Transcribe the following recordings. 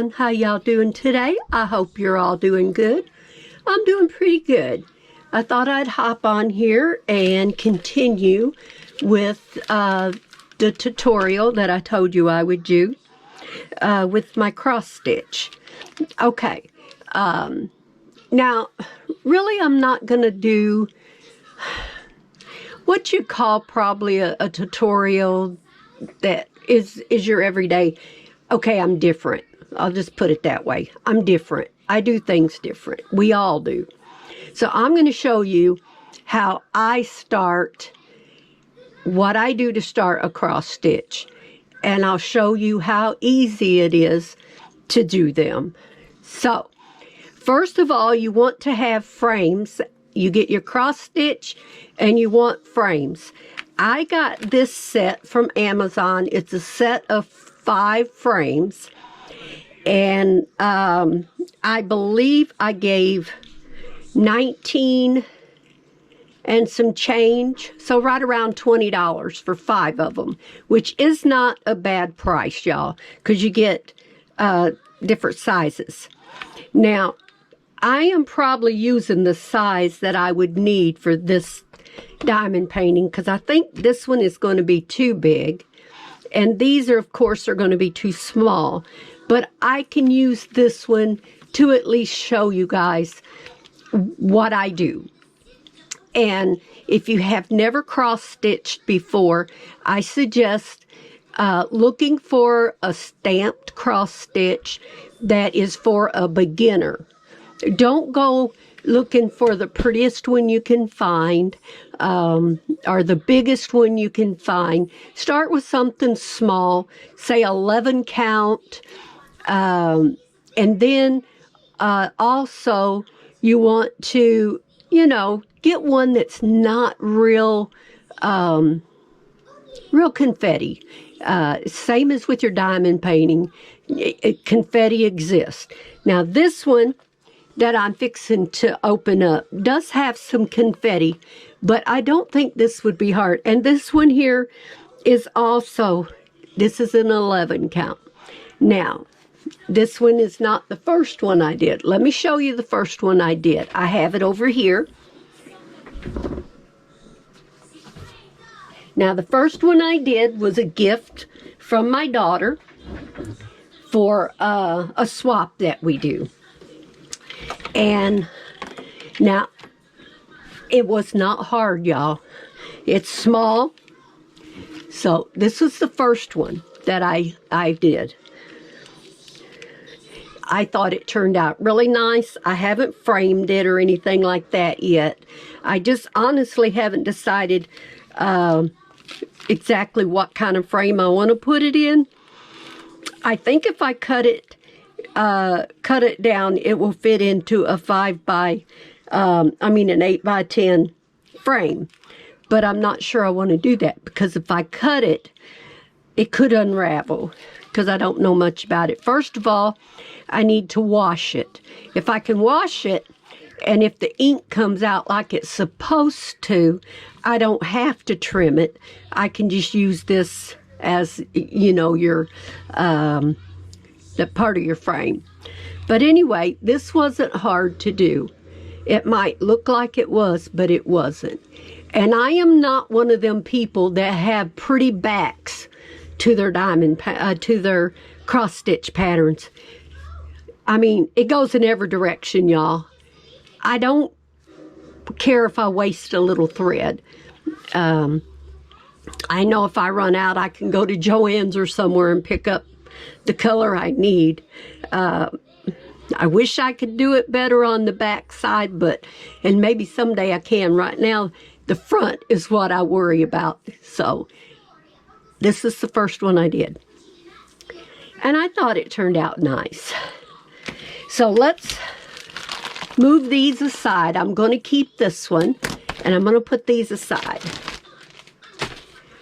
everyone. How y'all doing today? I hope you're all doing good. I'm doing pretty good. I thought I'd hop on here and continue with the tutorial that I told you I would do with my cross stitch. Okay, now really I'm not going to do what you call probably a tutorial that is your everyday. Okay, I'm different. I'll just put it that way. I'm different. I do things different. We all do. So I'm going to show you how I start, what I do to start a cross stitch. And I'll show you how easy it is to do them. So, first of all, you want to have frames. You get your cross stitch and you want frames. I got this set from Amazon. It's a set of 5 frames. And I believe I gave 19 and some change. So right around $20 for 5 of them, which is not a bad price, y'all, because you get different sizes. Now, I am probably using the size that I would need for this diamond painting because I think this one is going to be too big. And these are, of course, are going to be too small. But I can use this one to at least show you guys what I do. And if you have never cross-stitched before, I suggest looking for a stamped cross-stitch that is for a beginner. Don't go looking for the prettiest one you can find or the biggest one you can find. Start with something small, say 11 count. And then also you want to, get one that's not real confetti. Same as with your diamond painting, confetti exists. Now this one that I'm fixing to open up does have some confetti, but I don't think this would be hard. And this one here is also, this is an 11 count. Now, this one is not the first one I did. Let me show you the first one I did. I have it over here. Now, the first one I did was a gift from my daughter for a swap that we do. And now, it was not hard, y'all. It's small. So, this was the first one that I did. I thought it turned out really nice. I haven't framed it or anything like that yet. I just honestly haven't decided exactly what kind of frame I want to put it in. I think if I cut it down, it will fit into a an 8 by 10 frame. But I'm not sure I want to do that because if I cut it, it could unravel because I don't know much about it. First of all, I need to wash it. If I can wash it, and if the ink comes out like it's supposed to, I don't have to trim it. I can just use this as, your the part of your frame. But anyway, this wasn't hard to do. It might look like it was, but it wasn't. And I am not one of them people that have pretty backs to their to their cross stitch patterns. I mean, it goes in every direction, y'all. I don't care if I waste a little thread. I know if I run out, I can go to Joann's or somewhere and pick up the color I need. I wish I could do it better on the back side, and maybe someday I can. Right now, the front is what I worry about. So, this is the first one I did. And I thought it turned out nice. So, let's move these aside. I'm going to keep this one, and I'm going to put these aside.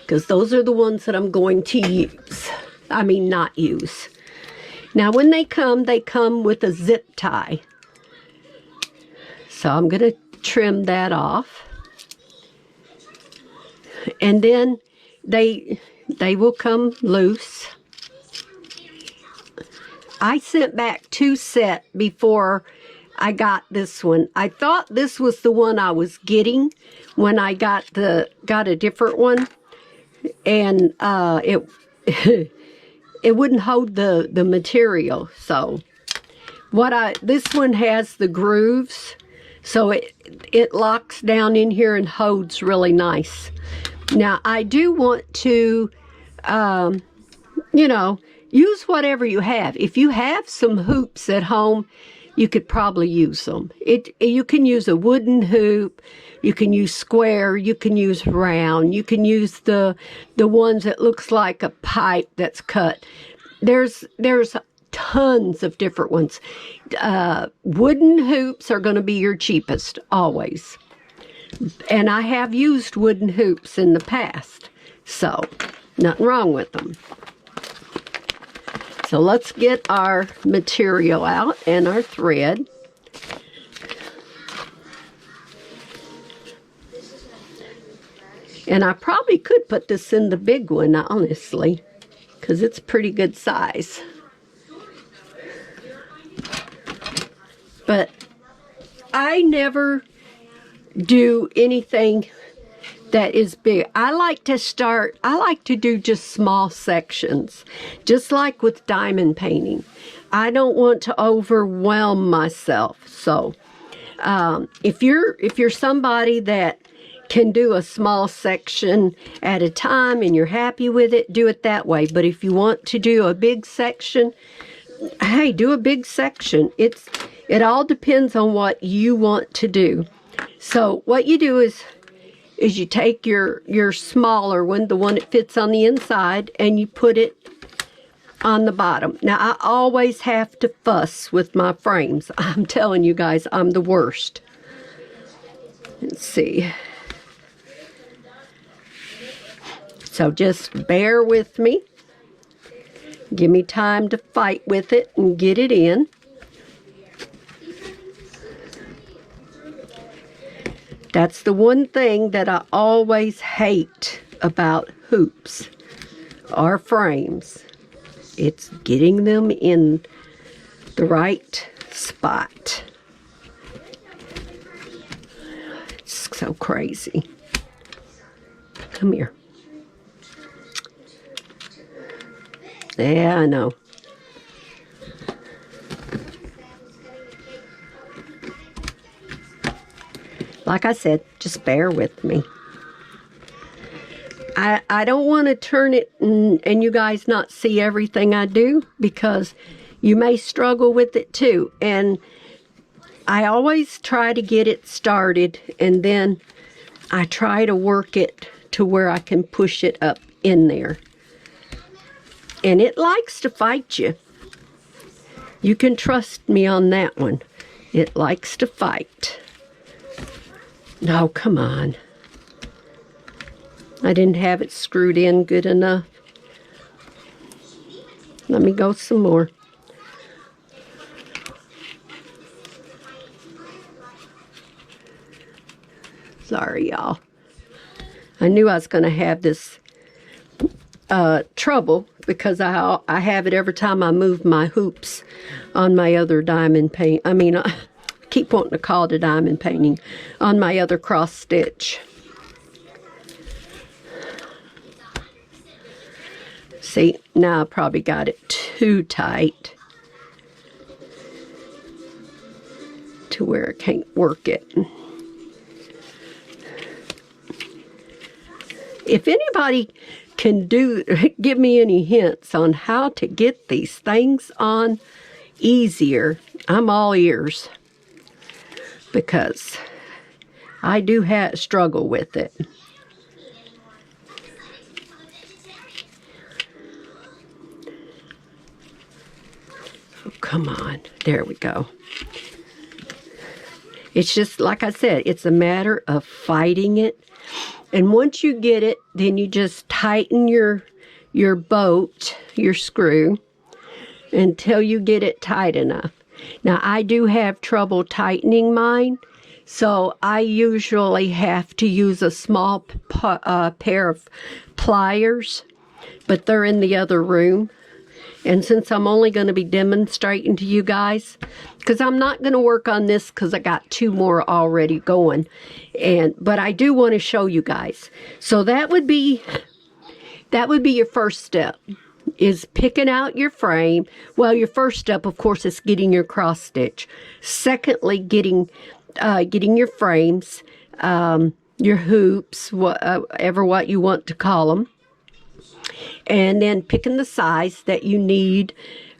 Because those are the ones that I'm going to use. I mean, not use. Now, when they come with a zip tie. So, I'm going to trim that off. And then they will come loose. I sent back 2 sets before I got this one. I thought this was the one I was getting when I got a different one, and it it wouldn't hold the material. So this one has the grooves, so it locks down in here and holds really nice. Now I do want to, you know, use whatever you have. If you have some hoops at home, you could probably use them. You can use a wooden hoop, you can use square, you can use round, you can use the ones that looks like a pipe that's cut. There's tons of different ones. Wooden hoops are going to be your cheapest, always. And I have used wooden hoops in the past, so nothing wrong with them. So let's get our material out and our thread. And I probably could put this in the big one, honestly, because it's pretty good size. But I never do anything that is big. I like to do just small sections, just like with diamond painting. I don't want to overwhelm myself. So if you're somebody that can do a small section at a time and you're happy with it, do it that way. But if you want to do a big section, hey, do a big section. It all depends on what you want to do. So what you do is you take your smaller one, the one that fits on the inside, and you put it on the bottom. Now, I always have to fuss with my frames. I'm telling you guys, I'm the worst. Let's see. So just bear with me. Give me time to fight with it and get it in. That's the one thing that I always hate about hoops or frames. It's getting them in the right spot. It's so crazy. Come here. Yeah, I know. Like I said, just bear with me. I don't want to turn it and you guys not see everything I do, because you may struggle with it too. And I always try to get it started, and then I try to work it to where I can push it up in there. And it likes to fight you. You can trust me on that one. It likes to fight. No, come on. I didn't have it screwed in good enough. Let me go some more. Sorry, y'all. I knew I was going to have this trouble, because I have it every time I move my hoops on my other diamond paint. I mean, I keep wanting to call it a diamond painting, on my other cross stitch. See, now I probably got it too tight to where I can't work it. If anybody can give me any hints on how to get these things on easier, I'm all ears, because I do struggle with it. Oh, come on. There we go. It's just, like I said, it's a matter of fighting it. And once you get it, then you just tighten your bolt, your screw, until you get it tight enough. Now, I do have trouble tightening mine, so I usually have to use a small pair of pliers, but they're in the other room. And since I'm only going to be demonstrating to you guys, because I'm not going to work on this because I got 2 more already going, but I do want to show you guys. So that would be your first step, is picking out your frame. Well, your first step, of course, is getting your cross stitch. Secondly, getting your frames, your hoops, whatever what you want to call them. And then picking the size that you need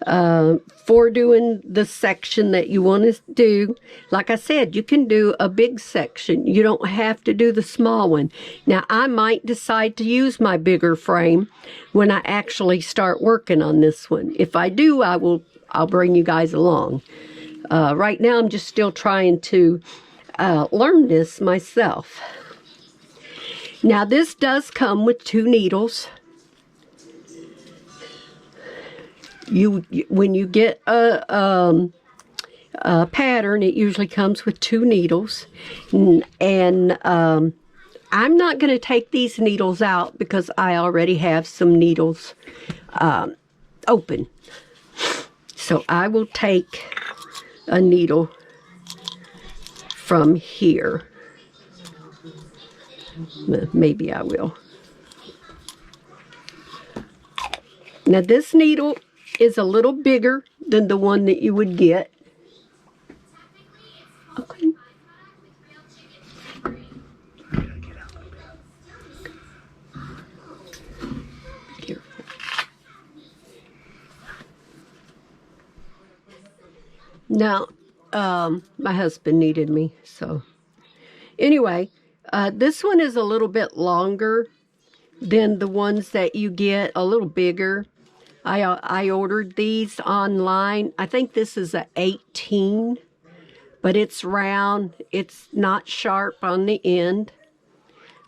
for doing the section that you want to do. Like I said, you can do a big section. You don't have to do the small one. Now, I might decide to use my bigger frame when I actually start working on this one. If I do, I'll bring you guys along. Right now, I'm just still trying to learn this myself. Now, this does come with 2 needles. When you get a pattern, it usually comes with 2 needles, and I'm not going to take these needles out because I already have some needles open. So I will take a needle from here. Maybe I will. Now this needle is a little bigger than the one that you would get. Okay. Be careful. Now, my husband needed me, so anyway, this one is a little bit longer than the ones that you get, a little bigger. I ordered these online. I think this is a 18, but it's round. It's not sharp on the end,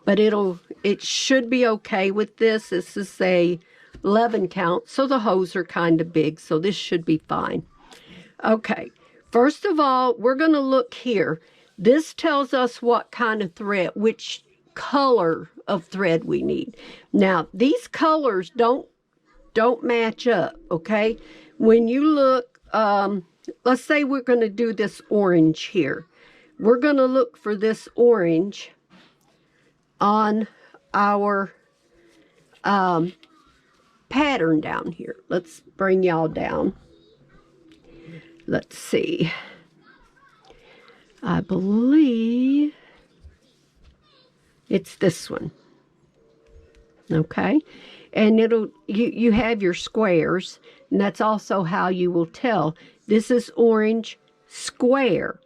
but it should be okay with this. This is a 11 count, so the holes are kind of big, so this should be fine. Okay, first of all, we're going to look here. This tells us what kind of thread, which color of thread we need. Now, these colors don't match up, okay? When you look, let's say we're going to do this orange here. We're going to look for this orange on our pattern down here. Let's bring y'all down. Let's see. I believe it's this one. Okay? And you have your squares, and that's also how you will tell. This is orange square.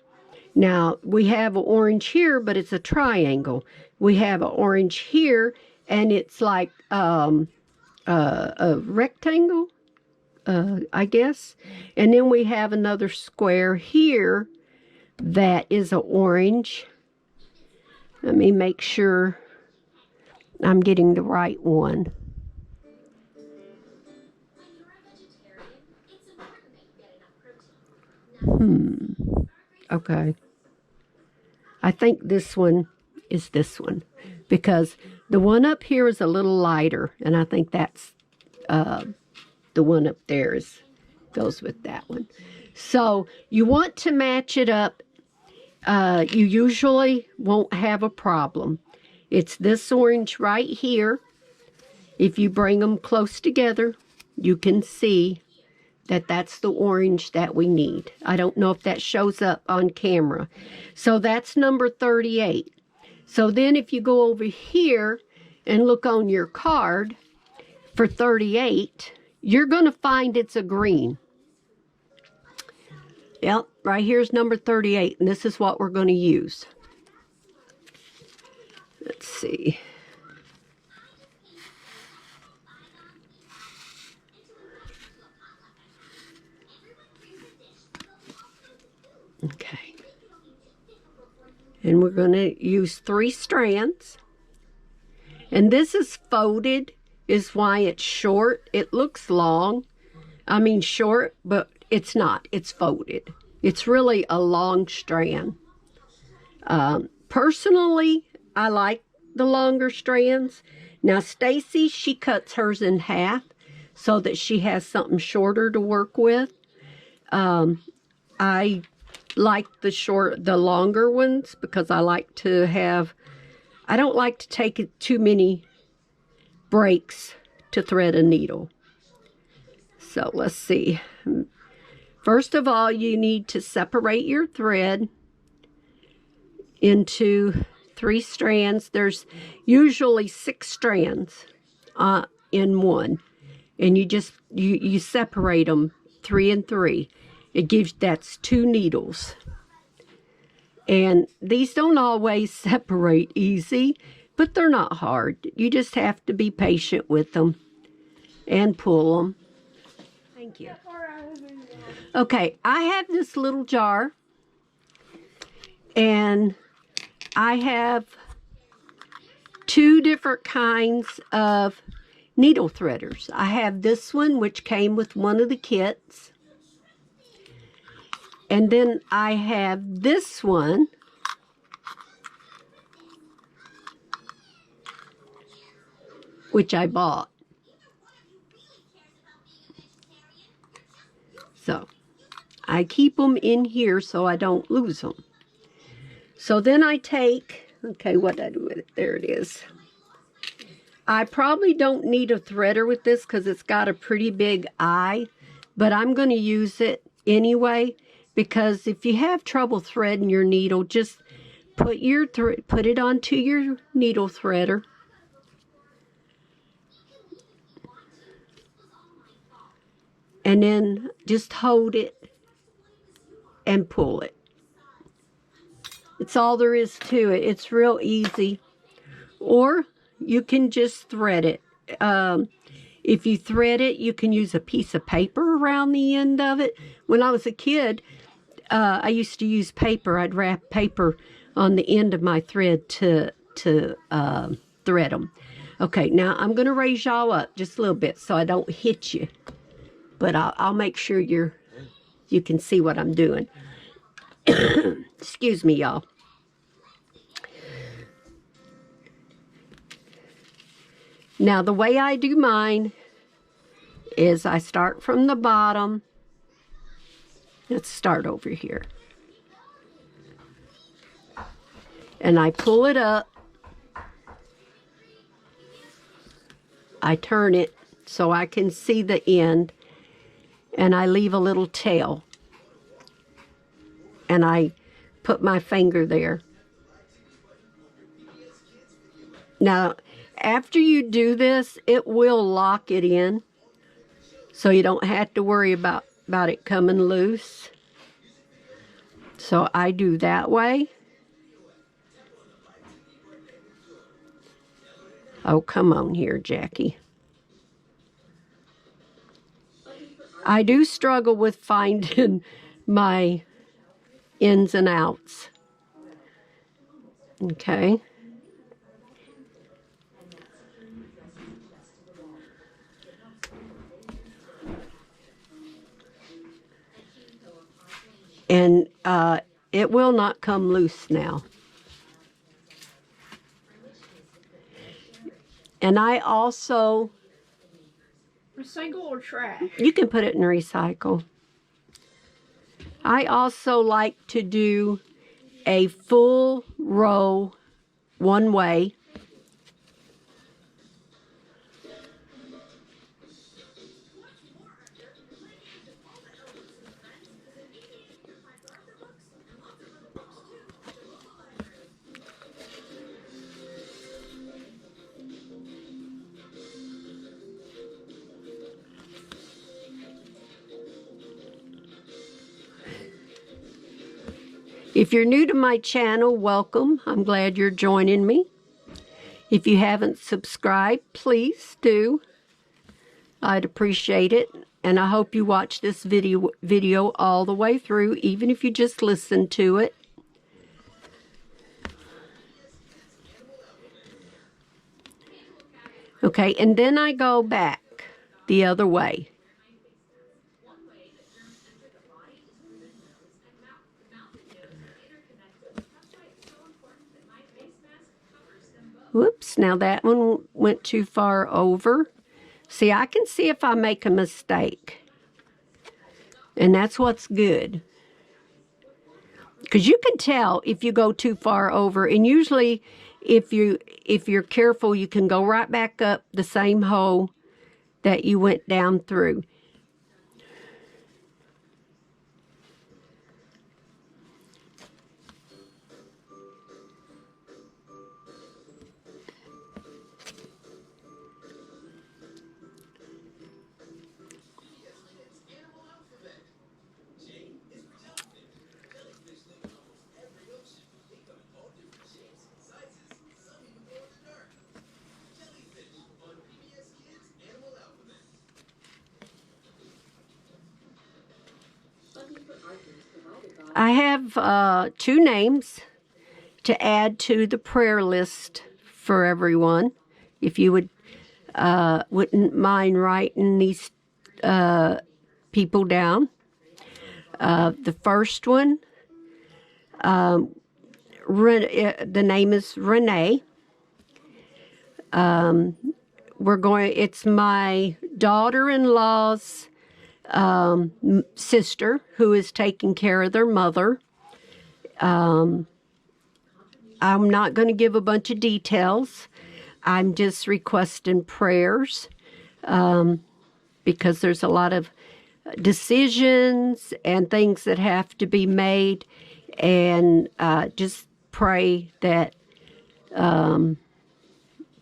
Now, we have an orange here, but it's a triangle. We have an orange here, and it's like a rectangle, I guess. And then we have another square here that is an orange. Let me make sure I'm getting the right one. Okay. I think this one is this one, because the one up here is a little lighter, and I think that's the one up there goes with that one. So you want to match it up. You usually won't have a problem. It's this orange right here. If you bring them close together, you can see that that's the orange that we need. I don't know if that shows up on camera. So that's number 38. So then if you go over here and look on your card for 38, you're going to find it's a green. Yep, right here's number 38, and this is what we're going to use. Let's see. Okay. And we're going to use 3 strands. And this is folded, is why it's short. It looks long. I mean short, but it's not. It's folded. It's really a long strand. Personally, I like the longer strands. Now, Stacy, she cuts hers in half. so that she has something shorter to work with. I like the longer ones because I like to have, I don't like to take too many breaks to thread a needle. So let's see. First of all, you need to separate your thread into 3 strands. There's usually 6 strands in one, and you separate them 3 and 3. That's 2 needles. And these don't always separate easy, but they're not hard. You just have to be patient with them and pull them. Thank you. Okay, I have this little jar, and I have 2 different kinds of needle threaders. I have this one, which came with one of the kits. And then I have this one, which I bought. So I keep them in here so I don't lose them. So then I take, okay, what did I do with it? There it is. I probably don't need a threader with this because it's got a pretty big eye, but I'm going to use it anyway, because if you have trouble threading your needle, just put it onto your needle threader. And then just hold it and pull it. It's all there is to it. It's real easy. Or you can just thread it. If you thread it, you can use a piece of paper around the end of it. When I was a kid, I used to use paper. I'd wrap paper on the end of my thread to thread them. Okay, now I'm going to raise y'all up just a little bit so I don't hit you. But I'll make sure you can see what I'm doing. Excuse me, y'all. Now, the way I do mine is I start from the bottom. Let's start over here. And I pull it up. I turn it so I can see the end. And I leave a little tail. And I put my finger there. Now, after you do this, it will lock it in. So you don't have to worry about it coming loose. So I do that way. Oh, come on here, Jackie. I do struggle with finding my ins and outs. Okay. And it will not come loose now. And I also... Recycle or trash? You can put it in recycle. I also like to do a full row one way. If you're new to my channel, welcome. I'm glad you're joining me. If you haven't subscribed, please do. I'd appreciate it. And I hope you watch this video all the way through, even if you just listen to it. Okay, and then I go back the other way. Whoops, now that one went too far over. See, I can see if I make a mistake. And that's what's good. Because you can tell if you go too far over. And usually, if you're careful, you can go right back up the same hole that you went down through. I have 2 names to add to the prayer list for everyone. If you wouldn't mind writing these people down. The first one, the name is Renee. It's my daughter-in-law's sister who is taking care of their mother. I'm not going to give a bunch of details. I'm just requesting prayers because there's a lot of decisions and things that have to be made, and just pray that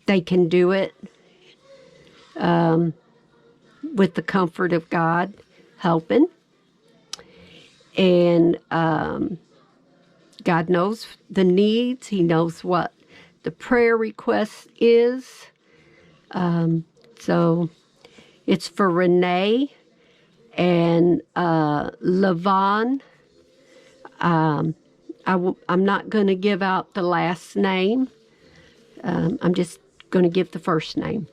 they can do it with the comfort of God helping. And God knows the needs. He knows what the prayer request is. So it's for Renee and Levon. I'm not going to give out the last name. I'm just going to give the first name.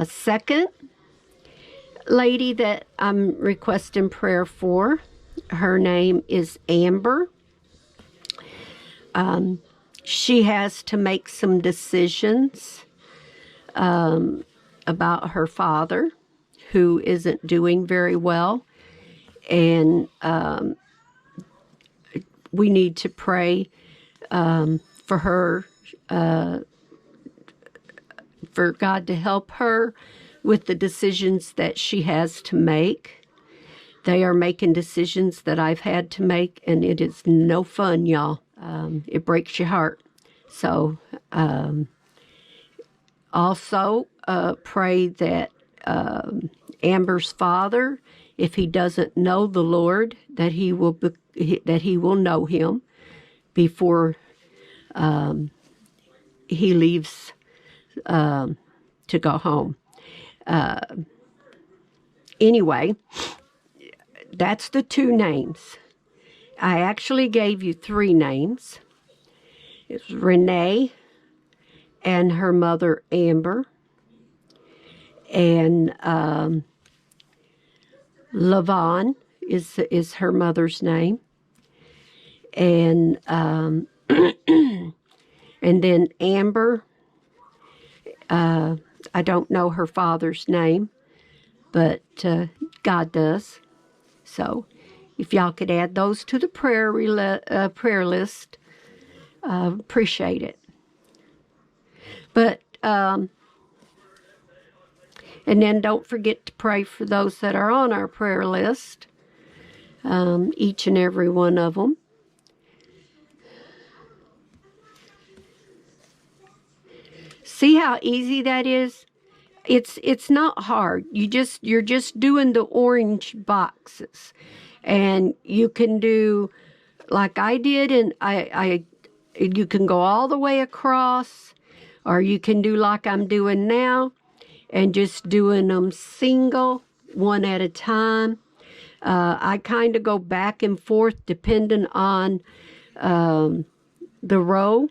Second lady that I'm requesting prayer for, her name is Amber. She has to make some decisions about her father, who isn't doing very well. And we need to pray for her, for God to help her with the decisions that she has to make. They are making decisions that I've had to make, and it is no fun, y'all. It breaks your heart. So also pray that Amber's father, if he doesn't know the Lord, that he will know him before he leaves to go home. Anyway, that's the 2 names. I actually gave you 3 names. It's Renee and her mother, Amber. And Levon is her mother's name. And and then Amber, I don't know her father's name, but God does. So if y'all could add those to the prayer list, appreciate it. But and then don't forget to pray for those that are on our prayer list, each and every one of them. See how easy that is? It's not hard. You're just doing the orange boxes, and you can do like I did, and you can go all the way across, or you can do like I'm doing now, and just doing them single, one at a time. I kind of go back and forth depending on the row.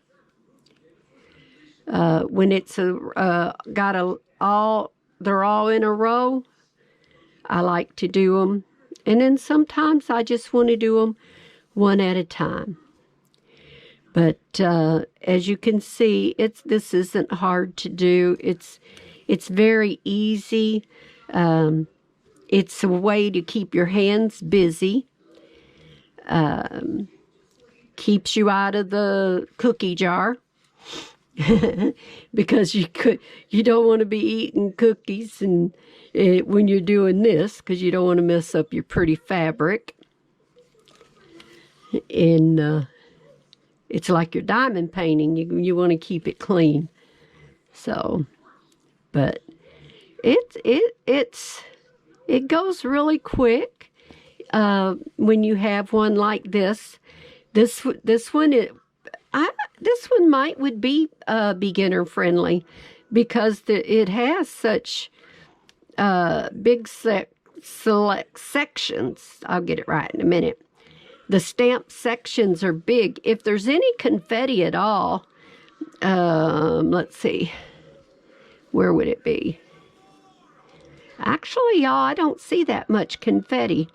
When it's they're all in a row, I like to do them. And then sometimes I just want to do them one at a time. But as you can see, this isn't hard to do. It's It's very easy. It's a way to keep your hands busy. Keeps you out of the cookie jar. Because you don't want to be eating cookies and when you're doing this, because you don't want to mess up your pretty fabric. And it's like your diamond painting. You want to keep it clean. So, but it goes really quick when you have one like this. This one would be beginner friendly because it has such big select sections. I'll get it right in a minute. The stamp sections are big. If there's any confetti at all, let's see, where would it be? Actually, y'all, I don't see that much confetti.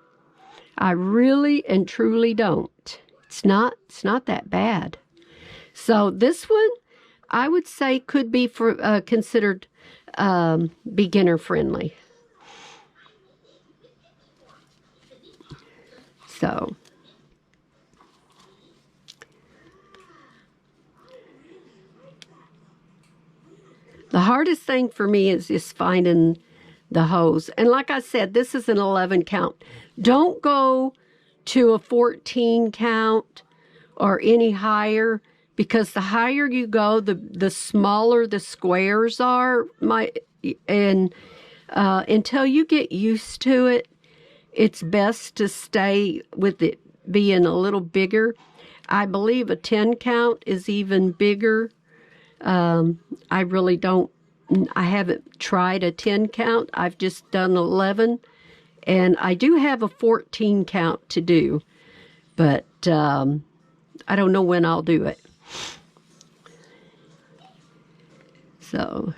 I really and truly don't. It's not that bad. So this one, I would say, could be considered beginner friendly. So the hardest thing for me is just finding the hose. And like I said, this is an 11 count. Don't go to a 14 count or any higher, because the higher you go, the smaller the squares are. Until you get used to it, it's best to stay with it being a little bigger. I believe a 10 count is even bigger. I haven't tried a 10 count. I've just done 11. And I do have a 14 count to do. But I don't know when I'll do it. So,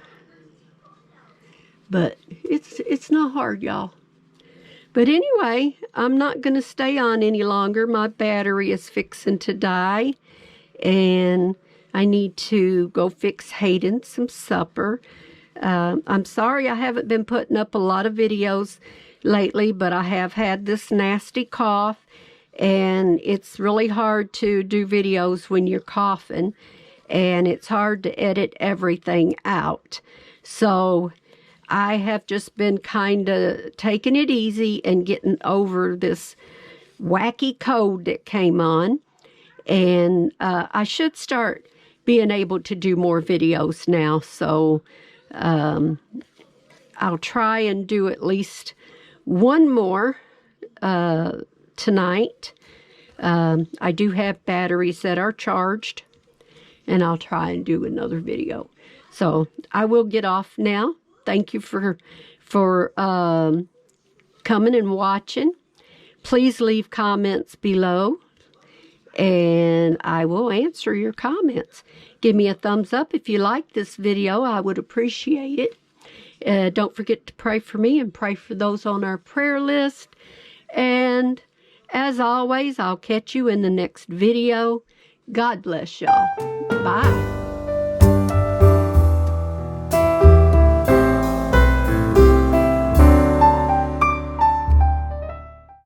but it's not hard, y'all. But anyway, I'm not going to stay on any longer. My battery is fixing to die. And I need to go fix Hayden some supper. I'm sorry I haven't been putting up a lot of videos lately, but I have had this nasty cough, and it's really hard to do videos when you're coughing, and it's hard to edit everything out. So I have just been kind of taking it easy and getting over this wacky cold that came on, and I should start being able to do more videos now. So I'll try and do at least one more tonight. I do have batteries that are charged, and I'll try and do another video. So I will get off now. Thank you for coming and watching. Please leave comments below, and I will answer your comments. Give me a thumbs up if you like this video. I would appreciate it. Don't forget to pray for me and pray for those on our prayer list. And as always, I'll catch you in the next video. God bless y'all. Bye.